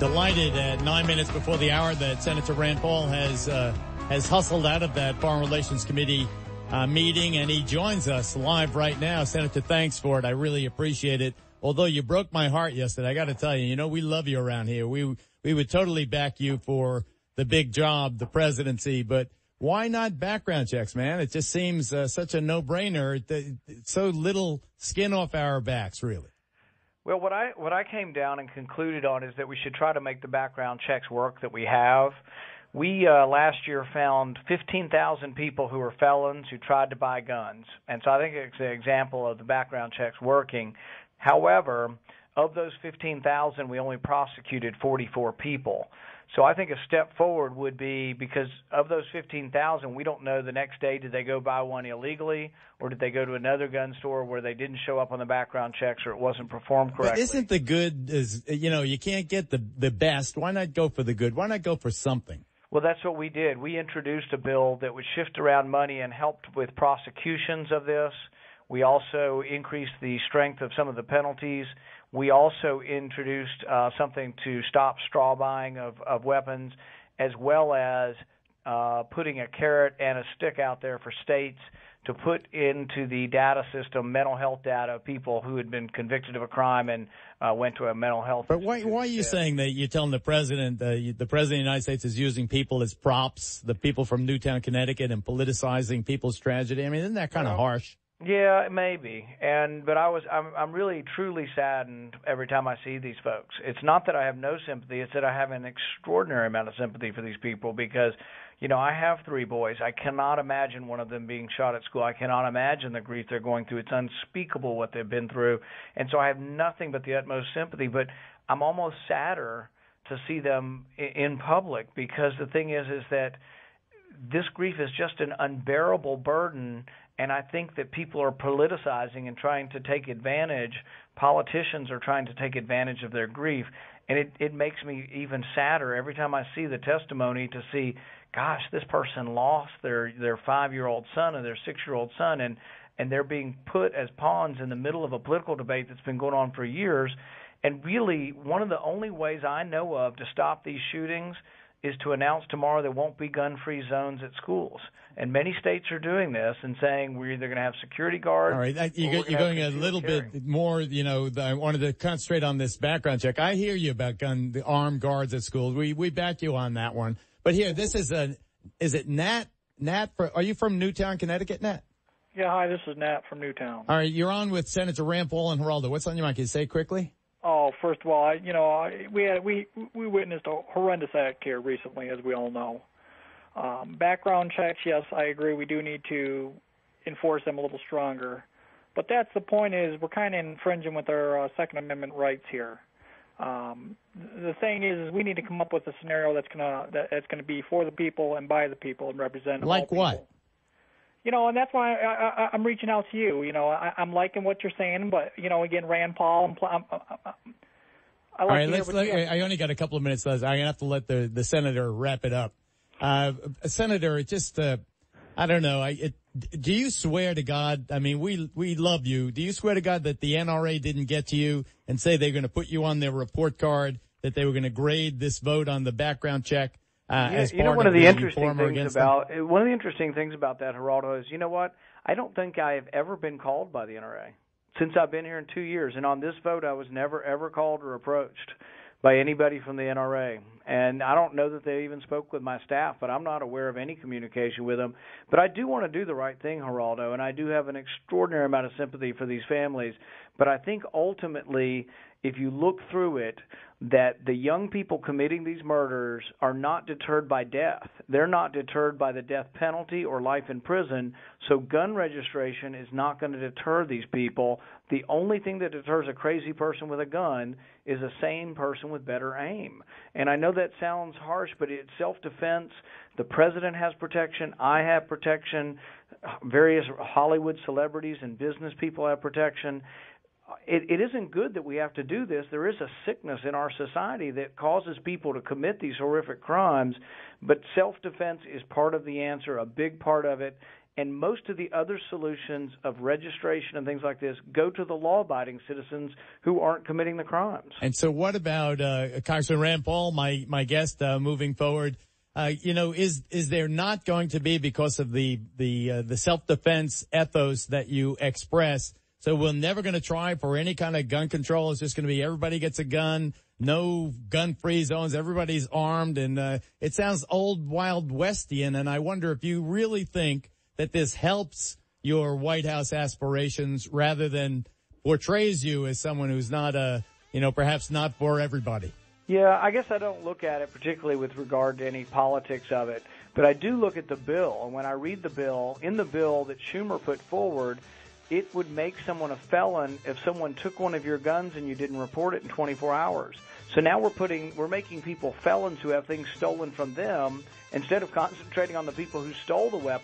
Delighted at 9 minutes before the hour that Senator Rand Paul has hustled out of that Foreign Relations Committee meeting, and he joins us live right now. Senator, thanks for it. I really appreciate it. Although you broke my heart yesterday, I got to tell you, we love you around here. We would totally back you for the big job, the presidency, but why not background checks, man? It just seems such a no-brainer. So little skin off our backs, really. Well, what I came down and concluded on is that we should try to make the background checks work that we have. We last year found 15,000 people who were felons who tried to buy guns, and so I think it's an example of the background checks working. However, of those 15,000, we only prosecuted 44 people. So I think a step forward would be, because of those 15,000, we don't know the next day, did they go buy one illegally, or did they go to another gun store where they didn't show up on the background checks or it wasn't performed correctly? But isn't the good, you can't get the best. Why not go for the good? Why not go for something? Well, that's what we did. We introduced a bill that would shift around money and helped with prosecutions of this. We also increased the strength of some of the penalties. We also introduced something to stop straw buying of weapons, as well as putting a carrot and a stick out there for states to put into the data system mental health data of people who had been convicted of a crime and went to a mental health institute. But why are you saying that you're telling the president the President of the United States is using people as props, the people from Newtown, Connecticut, and politicizing people's tragedy? I mean, isn't that kind of harsh? Yeah, maybe. But I'm really truly saddened every time I see these folks. It's not that I have no sympathy, it's that I have an extraordinary amount of sympathy for these people because, I have 3 boys. I cannot imagine one of them being shot at school. I cannot imagine the grief they're going through. It's unspeakable what they've been through. And so I have nothing but the utmost sympathy, but I'm almost sadder to see them in public because the thing is that this grief is just an unbearable burden. And I think that people are politicizing and trying to take advantage. Politicians are trying to take advantage of their grief. And it makes me even sadder every time I see the testimony to see, gosh, this person lost their 5-year-old son and their 6-year-old son, and they're being put as pawns in the middle of a political debate that's been going on for years. And really, one of the only ways I know of to stop these shootings is to announce tomorrow there won't be gun-free zones at schools. And many states are doing this and saying we're either going to have security guards. All right, you're going a little bit more, I wanted to concentrate on this background check. I hear you about the armed guards at schools. We back you on that one. But here, this is is it Nat? Are you from Newtown, Connecticut, Nat? Yeah, hi, this is Nat from Newtown. All right, you're on with Senator Rand Paul and Geraldo. What's on your mind? Can you say it quickly? Oh, first of all, we witnessed a horrendous act here recently, as we all know. Background checks, yes, I agree. We do need to enforce them a little stronger. But that's the point is we're kind of infringing with our Second Amendment rights here. The thing is we need to come up with a scenario that's gonna be for the people and by the people and represent all people. Like what? And that's why I'm reaching out to you. I'm liking what you're saying, but again, Rand Paul. All right, I only got a couple of minutes left. I'm gonna have to let the senator wrap it up. Senator, I don't know. Do you swear to God? I mean, we love you. Do you swear to God that the NRA didn't get to you and say they're going to put you on their report card, that they were going to grade this vote on the background check? As part one of the interesting things about that, Geraldo, is what? I don't think I have ever been called by the NRA since I've been here in 2 years. And on this vote, I was never, ever called or approached by anybody from the NRA. And I don't know that they even spoke with my staff, but I'm not aware of any communication with them. But I do want to do the right thing, Geraldo, and I do have an extraordinary amount of sympathy for these families. But I think ultimately, if you look through it, that the young people committing these murders are not deterred by death. They're not deterred by the death penalty or life in prison, so gun registration is not going to deter these people. The only thing that deters a crazy person with a gun is a sane person with better aim. And I know that sounds harsh, but it's self-defense. The president has protection. I have protection. Various Hollywood celebrities and business people have protection. It isn't good that we have to do this. There is a sickness in our society that causes people to commit these horrific crimes, but self-defense is part of the answer, a big part of it. And most of the other solutions of registration and things like this go to the law-abiding citizens who aren't committing the crimes. And so what about Congressman Rand Paul, my guest, moving forward? Is there not going to be, because of the self-defense ethos that you express, so we're never going to try for any kind of gun control? It's just going to be everybody gets a gun, no gun-free zones, everybody's armed, and it sounds old Wild Westian, and I wonder if you really think that this helps your White House aspirations rather than portrays you as someone who's not perhaps not for everybody. Yeah, I guess I don't look at it particularly with regard to any politics of it, but I do look at the bill, and when I read the bill, in the bill that Schumer put forward, it would make someone a felon if someone took one of your guns and you didn't report it in 24 hours. So now we're making people felons who have things stolen from them instead of concentrating on the people who stole the weapon.